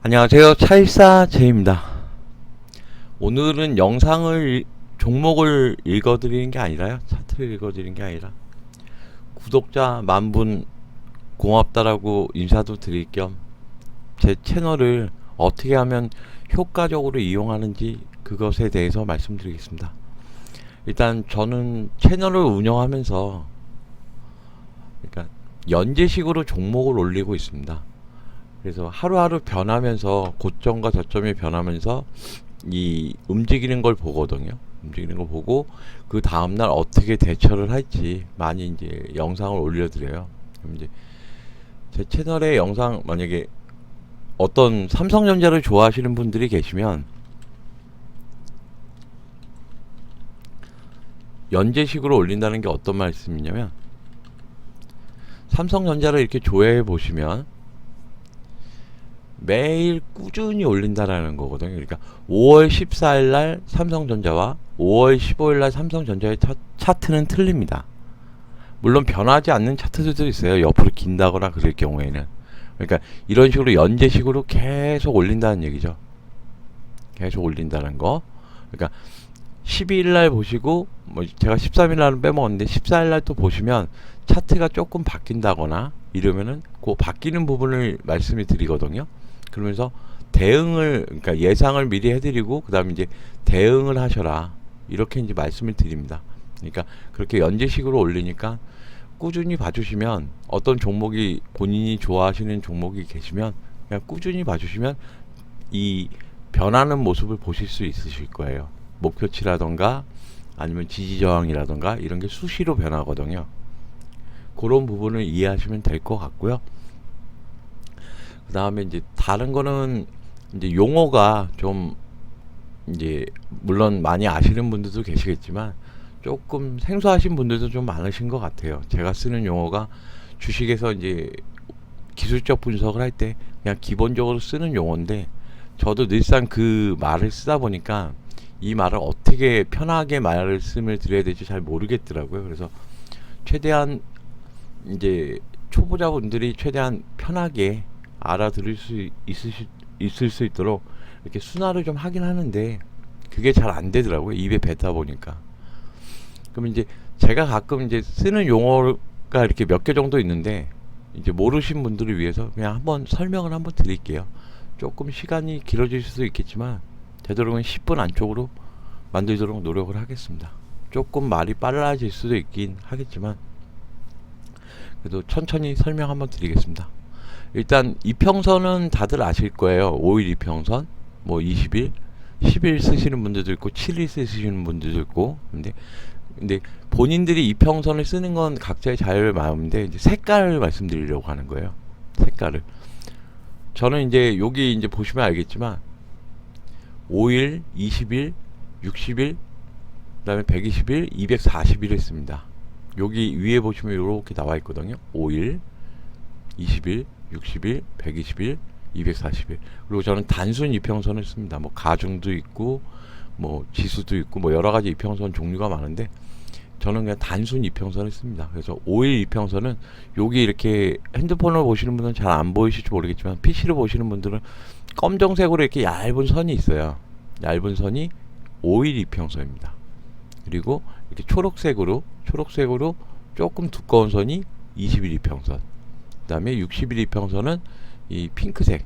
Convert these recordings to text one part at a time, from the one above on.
안녕하세요. 차일사 제입니다. 오늘은 종목을 읽어드리는 게 아니라요. 차트를 읽어드리는 게 아니라 구독자 10,000분 고맙다라고 인사도 드릴 겸 제 채널을 어떻게 하면 효과적으로 이용하는지 그것에 대해서 말씀드리겠습니다. 일단 저는 채널을 운영하면서 그러니까 연재식으로 종목을 올리고 있습니다. 그래서 하루하루 변하면서 고점과 저점이 변하면서 이 움직이는 걸 보거든요. 움직이는 걸 보고 그 다음날 어떻게 대처를 할지 많이 이제 영상을 올려드려요. 그럼 이제 제 채널에 영상 만약에 어떤 삼성전자를 좋아하시는 분들이 계시면 연재식으로 올린다는 게 어떤 말씀이냐면 삼성전자를 이렇게 조회해 보시면 매일 꾸준히 올린다라는 거거든요. 그러니까 5월 14일 날 삼성전자와 5월 15일 날 삼성전자의 차트는 틀립니다. 물론 변하지 않는 차트들도 있어요. 옆으로 긴다거나 그럴 경우에는. 그러니까 이런 식으로 연재식으로 계속 올린다는 얘기죠. 계속 올린다는 거. 그러니까 12일 날 보시고 뭐 제가 13일 날은 빼먹었는데 14일 날 또 보시면 차트가 조금 바뀐다거나 이러면은 그 바뀌는 부분을 말씀을 드리거든요. 그러면서 대응을 그러니까 예상을 미리 해드리고 그 다음에 이제 대응을 하셔라 이렇게 이제 말씀을 드립니다. 그러니까 그렇게 연재식으로 올리니까 꾸준히 봐주시면 어떤 종목이 본인이 좋아하시는 종목이 계시면 그냥 꾸준히 봐주시면 이 변하는 모습을 보실 수 있으실 거예요. 목표치라던가 아니면 지지저항이라던가 이런 게 수시로 변하거든요. 그런 부분을 이해하시면 될 것 같고요. 그 다음에 이제 다른 거는 이제 용어가 좀 이제 물론 많이 아시는 분들도 계시겠지만 조금 생소하신 분들도 좀 많으신 것 같아요. 제가 쓰는 용어가 주식에서 이제 기술적 분석을 할 때 그냥 기본적으로 쓰는 용어인데 저도 늘상 그 말을 쓰다 보니까 이 말을 어떻게 편하게 말씀을 드려야 될지 잘 모르겠더라고요. 그래서 최대한 이제 초보자분들이 최대한 편하게 알아들을 수 있을 수 있도록 이렇게 순화를 좀 하긴 하는데 그게 잘 안 되더라고요. 입에 뱉다 보니까. 그럼 이제 제가 가끔 이제 쓰는 용어가 이렇게 몇 개 정도 있는데 이제 모르신 분들을 위해서 그냥 한번 설명을 한번 드릴게요. 조금 시간이 길어질 수도 있겠지만 되도록이면 10분 안쪽으로 만들도록 노력을 하겠습니다. 조금 말이 빨라질 수도 있긴 하겠지만 그래도 천천히 설명 한번 드리겠습니다. 일단 이평선은 다들 아실 거예요. 5일 이평선, 뭐 20일, 10일 쓰시는 분들도 있고 7일 쓰시는 분들도 있고 근데 본인들이 이평선을 쓰는 건 각자의 자유의 마음인데 이제 색깔을 말씀드리려고 하는 거예요. 색깔을. 저는 이제 여기 이제 보시면 알겠지만 5일, 20일, 60일, 그다음에 120일, 240일을 씁니다. 여기 위에 보시면 이렇게 나와 있거든요. 5일, 20일, 60일, 120일, 240일. 그리고 저는 단순 이평선을 씁니다. 뭐 가중도 있고 뭐 지수도 있고 뭐 여러 가지 이평선 종류가 많은데 저는 그냥 단순 이평선을 씁니다. 그래서 5일 이평선은 여기 이렇게 핸드폰으로 보시는 분들은 잘 안 보이실지 모르겠지만 PC로 보시는 분들은 검정색으로 이렇게 얇은 선이 있어요. 얇은 선이 5일 이평선입니다. 그리고 이렇게 초록색으로 조금 두꺼운 선이 20일 이평선. 그 다음에 60일 이평선은 이 핑크색.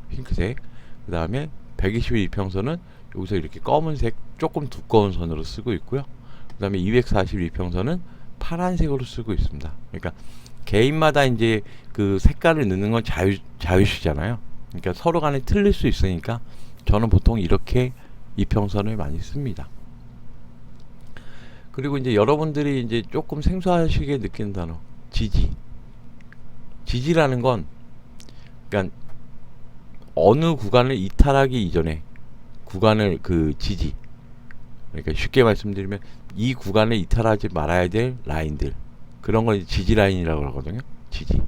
그 다음에 120일 이평선은 여기서 이렇게 검은색 조금 두꺼운 선으로 쓰고 있고요. 그 다음에 240일 이평선은 파란색으로 쓰고 있습니다. 그러니까 개인마다 이제 그 색깔을 넣는 건 자유시잖아요. 그러니까 서로 간에 틀릴 수 있으니까 저는 보통 이렇게 이평선을 많이 씁니다. 그리고 이제 여러분들이 이제 조금 생소하시게 느끼는 단어 지지라는 건 그러니까 어느 구간을 이탈하기 이전에 구간을 그 지지 그러니까 쉽게 말씀드리면 이 구간을 이탈하지 말아야 될 라인들 그런 걸 지지 라인이라고 하거든요. 지지.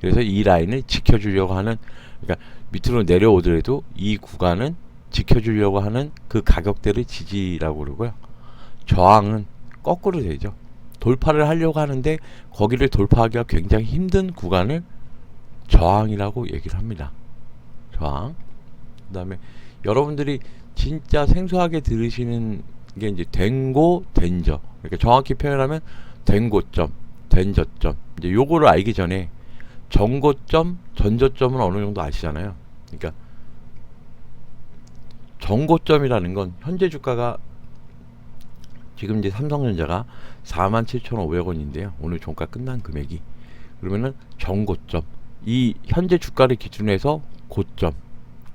그래서 이 라인을 지켜주려고 하는 그러니까 밑으로 내려오더라도 이 구간은 지켜주려고 하는 그 가격대를 지지라고 그러고요. 저항은 거꾸로 되죠. 돌파를 하려고 하는데 거기를 돌파하기가 굉장히 힘든 구간을 저항이라고 얘기를 합니다. 저항. 그 다음에 여러분들이 진짜 생소하게 들으시는 게 이제 된고 된저. 그러니까 정확히 표현하면 된 고점, 된 저점. 이제 요거를 알기 전에 전고점, 전저점은 어느 정도 아시잖아요. 그러니까 전고점이라는 건 현재 주가가 지금 이제 삼성전자가 47,500원인데요. 오늘 종가 끝난 금액이. 그러면은 전고점. 이 현재 주가를 기준으로 해서 고점.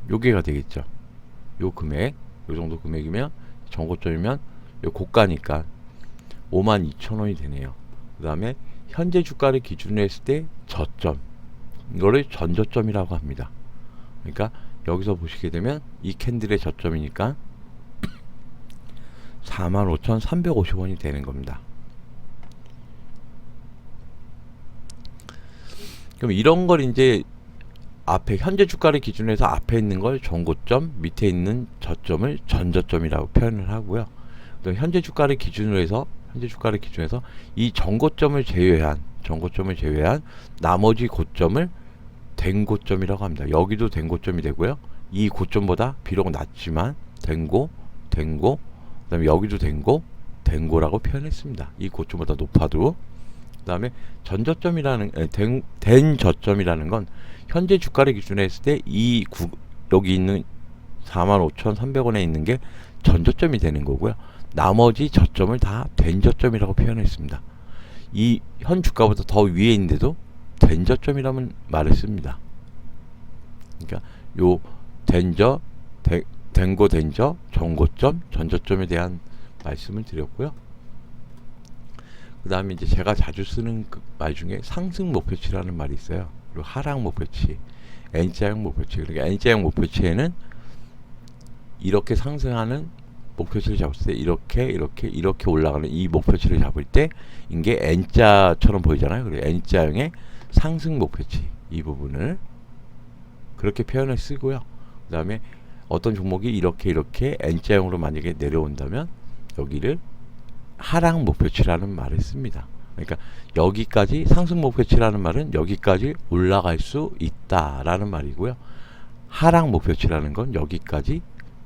요게가 되겠죠. 요 금액. 요 정도 금액이면 전고점이면 요 고가니까 52,000원이 되네요. 그 다음에 현재 주가를 기준으로 했을 때 저점. 이거를 전저점이라고 합니다. 그러니까 여기서 보시게 되면 이 캔들의 저점이니까 45,350원이 되는 겁니다. 그럼 이런 걸 이제 앞에 현재 주가를 기준으로 해서 앞에 있는 걸 전고점, 밑에 있는 저점을 전저점이라고 표현을 하고요. 또 현재 주가를 기준으로 해서 이 전고점을 제외한 나머지 고점을 된고점이라고 합니다. 여기도 된고점이 되고요. 이 고점보다 비록 낮지만 된고, 그다음에 여기도 된고라고 표현했습니다. 이 고점보다 높아도. 그다음에 전저점이라는 된 저점이라는 건 현재 주가를 기준으로 했을 때 여기 있는 45,300원에 있는 게 전저점이 되는 거고요. 나머지 저점을 다 된 저점이라고 표현했습니다. 이 현 주가보다 더 위에 있는데도 된 저점이라는 말을 씁니다. 그러니까 요 된저, 된고 된저, 전고점, 전저점에 대한 말씀을 드렸고요. 그 다음에 이제 제가 자주 쓰는 그 말 중에 상승 목표치라는 말이 있어요. 그리고 하락 목표치, N자형 목표치. 그러니까 N자형 목표치에는 이렇게 상승하는 목표치를 잡을 때 이렇게 올라가는 이 목표치를 잡을 때 이게 N자처럼 보이잖아요. 그리고 N자형의 상승 목표치 이 부분을 그렇게 표현을 쓰고요. 그 다음에 어떤 종목이 이렇게 N자형으로 만약에 내려온다면 여기를 하락 목표치라는 말을 씁니다. 그러니까 여기까지 상승 목표치라는 말은 여기까지 올라갈 수 있다라는 말이고요. 하락 목표치라는 건 여기까지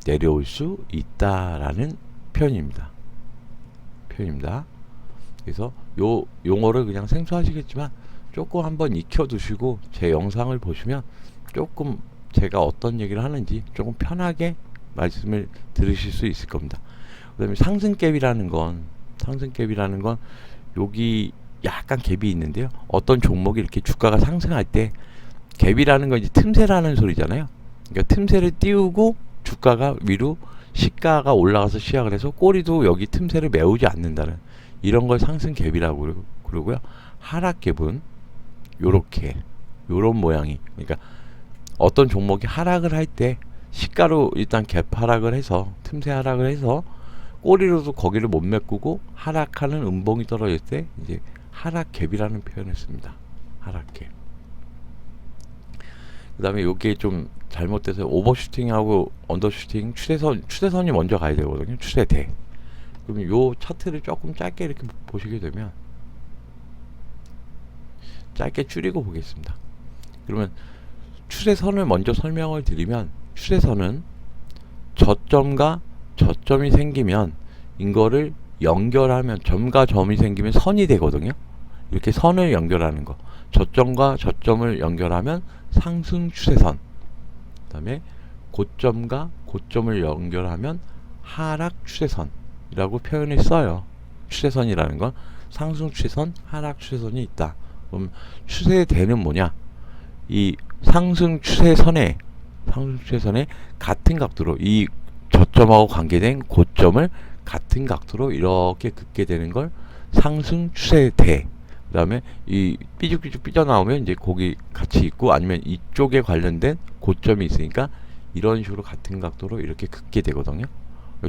내려올 수 있다라는 표현입니다. 그래서 요 용어를 그냥 생소하시겠지만 조금 한번 익혀두시고 제 영상을 보시면 조금 제가 어떤 얘기를 하는지 조금 편하게 말씀을 들으실 수 있을 겁니다. 그 다음에 상승갭이라는 건 여기 약간 갭이 있는데요. 어떤 종목이 이렇게 주가가 상승할 때 갭이라는 건 이제 틈새라는 소리잖아요. 그러니까 틈새를 띄우고 주가가 위로 시가가 올라가서 시작을 해서 꼬리도 여기 틈새를 메우지 않는다는 이런 걸 상승갭이라고 그러고요. 하락갭은 요런 모양이, 그러니까 어떤 종목이 하락을 할 때 시가로 일단 갭 하락을 해서 틈새 하락을 해서 꼬리로도 거기를 못 메꾸고 하락하는 음봉이 떨어질 때 이제 하락갭이라는 표현을 씁니다. 하락갭. 그 다음에 요게 좀 잘못돼서 오버슈팅하고 언더슈팅 추세선이 먼저 가야 되거든요. 추세대. 그럼 요 차트를 조금 짧게 이렇게 보시게 되면 짧게 줄이고 보겠습니다. 그러면 추세선을 먼저 설명을 드리면 추세선은 저점과 저점이 생기면 이거를 연결하면 점과 점이 생기면 선이 되거든요. 이렇게 선을 연결하는 거. 저점과 저점을 연결하면 상승 추세선. 그다음에 고점과 고점을 연결하면 하락 추세선이라고 표현을 써요. 추세선이라는 건 상승 추세선, 하락 추세선이 있다. 그럼 추세대는 뭐냐? 이 상승 추세선에 같은 각도로 이 저점하고 관계된 고점을 같은 각도로 이렇게 긋게 되는 걸 상승 추세대. 그 다음에 이 삐죽삐죽 삐져나오면 이제 거기 같이 있고 아니면 이쪽에 관련된 고점이 있으니까 이런 식으로 같은 각도로 이렇게 긋게 되거든요.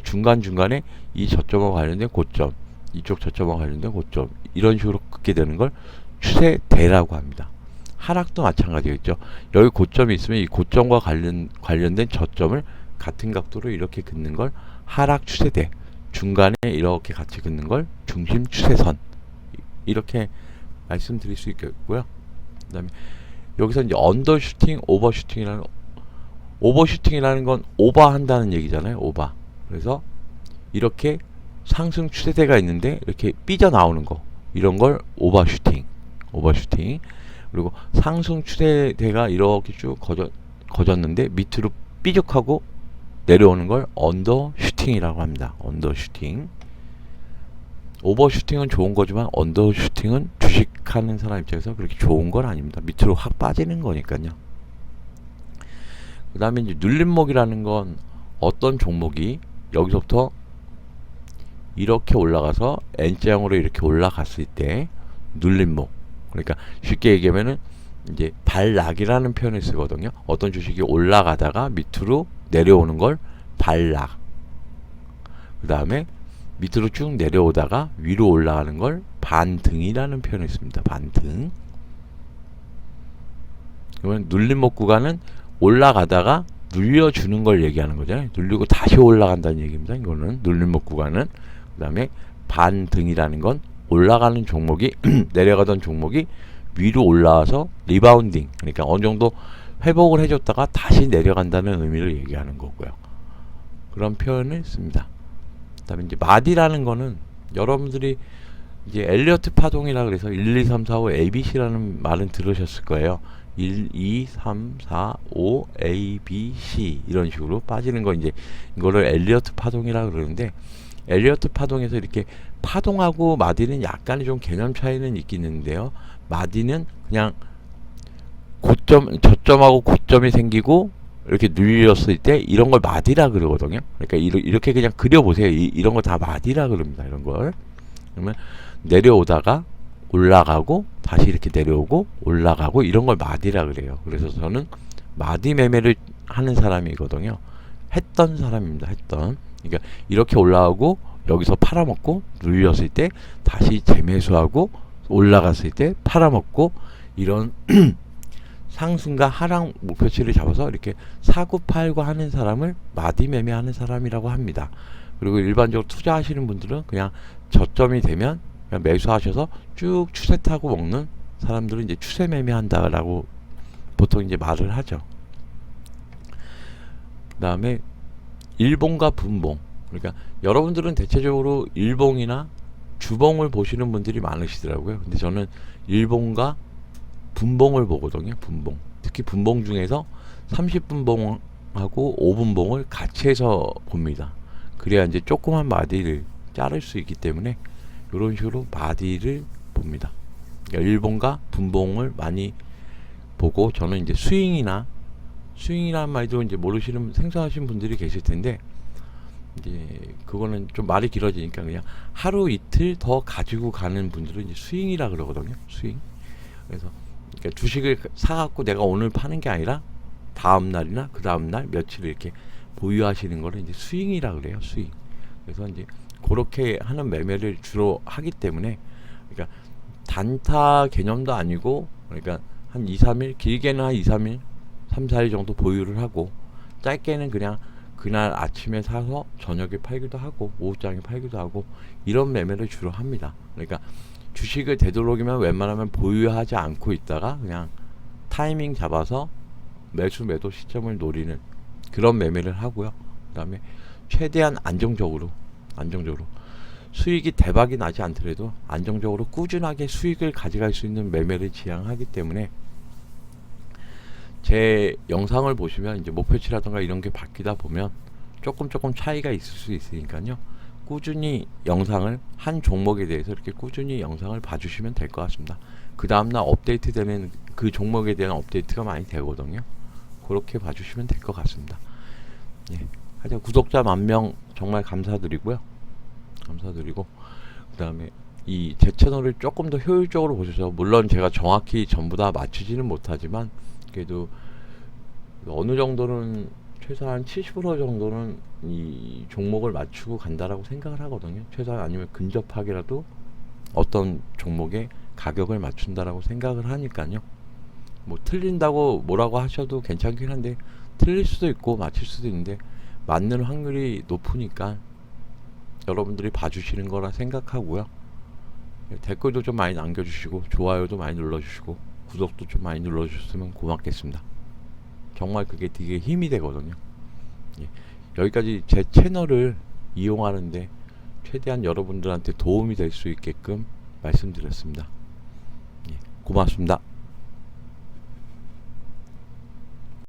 중간중간에 이 저점하고 관련된 고점, 이쪽 저점하고 관련된 고점 이런 식으로 긋게 되는 걸 추세대라고 합니다. 하락도 마찬가지겠죠. 여기 고점이 있으면 이 고점과 관련된 저점을 같은 각도로 이렇게 긋는 걸 하락 추세대, 중간에 이렇게 같이 긋는 걸 중심 추세선 이렇게 말씀드릴 수 있겠고요. 그 다음에 여기서 이제 언더슈팅, 오버슈팅이라는 오버슈팅이라는 건 오버한다는 얘기잖아요. 오버. 그래서 이렇게 상승 추세대가 있는데 이렇게 삐져나오는 거, 이런 걸 오버슈팅. 오버슈팅. 그리고 상승 추세대가 이렇게 쭉 거졌는데 밑으로 삐죽하고 내려오는 걸 언더슈팅이라고 합니다. 언더슈팅. 오버슈팅은 좋은 거지만 언더슈팅은 주식하는 사람 입장에서 그렇게 좋은 건 아닙니다. 밑으로 확 빠지는 거니까요. 그 다음에 이제 눌림목이라는 건 어떤 종목이 여기서부터 이렇게 올라가서 N자형으로 이렇게 올라갔을 때 눌림목. 그러니까 쉽게 얘기하면은 이제 발락이라는 표현을 쓰거든요. 어떤 주식이 올라가다가 밑으로 내려오는 걸 발락. 그 다음에 밑으로 쭉 내려오다가 위로 올라가는 걸 반등이라는 표현을 씁니다. 반등. 그러면 눌림목 구간은 올라가다가 눌려주는 걸 얘기하는 거잖아요. 눌리고 다시 올라간다는 얘기입니다. 이거는 눌림목 구간은. 그 다음에 반등이라는 건 올라가는 종목이 내려가던 종목이 위로 올라와서 리바운딩, 그러니까 어느 정도 회복을 해줬다가 다시 내려간다는 의미를 얘기하는 거고요. 그런 표현을 씁니다. 그 다음에 이제 마디라는 거는 여러분들이 이제 엘리어트 파동이라 그래서 1, 2, 3, 4, 5 ABC라는 말은 들으셨을 거예요. 1, 2, 3, 4, 5 A, B, C 이런 식으로 빠지는 거, 이제 이거를 엘리어트 파동이라 그러는데, 엘리어트 파동에서 이렇게 파동하고 마디는 약간의 좀 개념 차이는 있긴 있는데요. 마디는 그냥 저점하고 고점이 생기고 이렇게 눌렸을 때 이런 걸 마디라 그러거든요. 그러니까 이렇게 그냥 그려보세요. 이런 거 다 마디라 그럽니다. 이런 걸. 그러면 내려오다가 올라가고 다시 이렇게 내려오고 올라가고 이런 걸 마디라 그래요. 그래서 저는 마디 매매를 하는 사람이거든요. 했던 사람입니다. 했던. 그러니까 이렇게 올라오고 여기서 팔아먹고 눌렸을 때 다시 재매수하고 올라갔을 때 팔아먹고, 이런 상승과 하락 목표치를 잡아서 이렇게 사고 팔고 하는 사람을 마디 매매하는 사람이라고 합니다. 그리고 일반적으로 투자하시는 분들은 그냥 저점이 되면 그냥 매수하셔서 쭉 추세 타고 먹는 사람들은 이제 추세 매매한다라고 보통 이제 말을 하죠. 그 다음에 일봉과 분봉. 그러니까 여러분들은 대체적으로 일봉이나 주봉을 보시는 분들이 많으시더라고요. 근데 저는 일봉과 분봉을 보거든요. 분봉. 특히 분봉 중에서 30분봉하고 5분봉을 같이 해서 봅니다. 그래야 이제 조그만 마디를 자를 수 있기 때문에 이런 식으로 마디를 봅니다. 그러니까 일봉과 분봉을 많이 보고, 저는 이제 스윙이라는 말도 이제 모르시는 생소하신 분들이 계실 텐데, 이제 그거는 좀 말이 길어지니까 그냥 하루 이틀 더 가지고 가는 분들은 이제 스윙이라 그러거든요. 스윙. 그래서 그러니까 주식을 사갖고 내가 오늘 파는 게 아니라 다음 날이나 그 다음 날 며칠 이렇게 보유하시는 거를 이제 스윙이라 그래요. 스윙. 그래서 이제 그렇게 하는 매매를 주로 하기 때문에, 그러니까 단타 개념도 아니고, 그러니까 한 2, 3일, 길게는 한 2, 3일, 3, 4일 정도 보유를 하고, 짧게는 그냥 그날 아침에 사서 저녁에 팔기도 하고 오후장에 팔기도 하고, 이런 매매를 주로 합니다. 그러니까 주식을 되도록이면 웬만하면 보유하지 않고 있다가 그냥 타이밍 잡아서 매수 매도 시점을 노리는 그런 매매를 하고요. 그 다음에 최대한 안정적으로 수익이 대박이 나지 않더라도 안정적으로 꾸준하게 수익을 가져갈 수 있는 매매를 지향하기 때문에, 제 영상을 보시면 이제 목표치라든가 이런 게 바뀌다 보면 조금 차이가 있을 수 있으니까요. 꾸준히 영상을 한 종목에 대해서 이렇게 꾸준히 영상을 봐주시면 될 것 같습니다. 그 다음날 업데이트 되면 그 종목에 대한 업데이트가 많이 되거든요. 그렇게 봐주시면 될 것 같습니다. 예. 하여튼 구독자 10,000명 정말 감사드리고요. 감사드리고, 그 다음에 이 제 채널을 조금 더 효율적으로 보셔서, 물론 제가 정확히 전부 다 맞추지는 못하지만 그래도 어느 정도는 최소한 70% 정도는 이 종목을 맞추고 간다라고 생각을 하거든요. 최소한 아니면 근접하게라도 어떤 종목의 가격을 맞춘다라고 생각을 하니까요. 뭐 틀린다고 뭐라고 하셔도 괜찮긴 한데, 틀릴 수도 있고 맞출 수도 있는데 맞는 확률이 높으니까 여러분들이 봐주시는 거라 생각하고요. 댓글도 좀 많이 남겨주시고 좋아요도 많이 눌러주시고 구독도 좀 많이 눌러주셨으면 고맙겠습니다. 정말 그게 되게 힘이 되거든요. 예. 여기까지 제 채널을 이용하는데 최대한 여러분들한테 도움이 될 수 있게끔 말씀드렸습니다. 예. 고맙습니다.